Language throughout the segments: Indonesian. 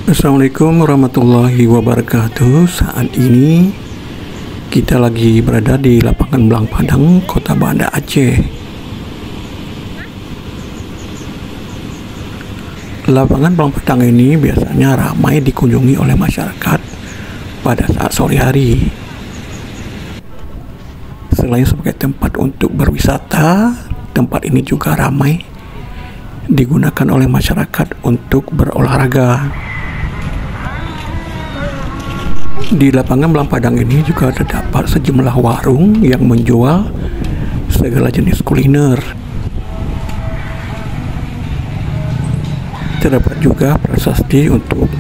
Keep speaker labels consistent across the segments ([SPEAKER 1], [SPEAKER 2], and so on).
[SPEAKER 1] Assalamualaikum warahmatullahi wabarakatuh. Saat ini kita lagi berada di lapangan Belang Padang, Kota Banda Aceh. Lapangan Belang Padang ini biasanya ramai dikunjungi oleh masyarakat pada saat sore hari. Selain sebagai tempat untuk berwisata, tempat ini juga ramai digunakan oleh masyarakat untuk berolahraga. Di lapangan Belang Padang ini juga terdapat sejumlah warung yang menjual segala jenis kuliner. Terdapat juga prasasti untuk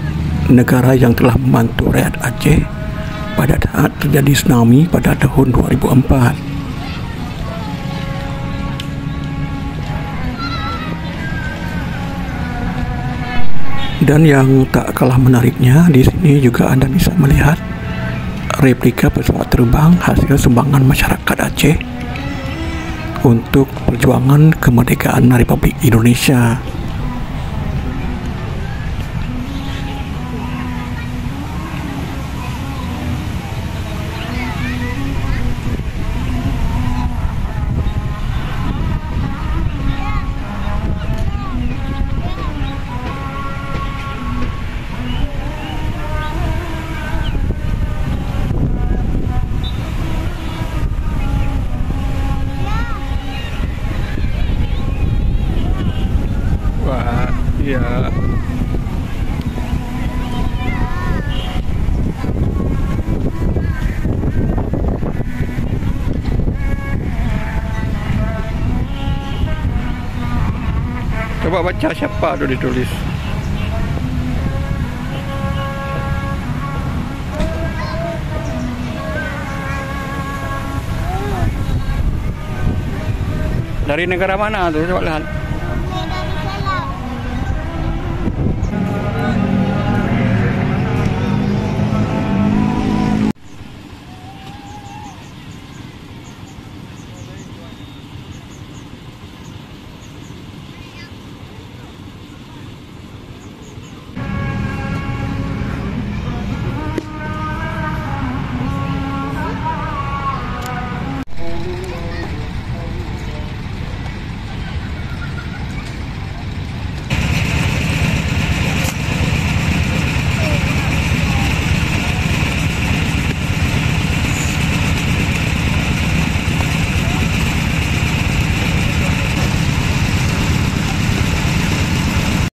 [SPEAKER 1] negara yang telah membantu rakyat Aceh pada saat terjadi tsunami pada tahun 2004. Dan yang tak kalah menariknya, di sini juga Anda bisa melihat replika pesawat terbang hasil sumbangan masyarakat Aceh untuk perjuangan kemerdekaan Republik Indonesia. Wah, iya. Coba baca siapa tuh ditulis. Dari negara mana tuh? Coba lihat.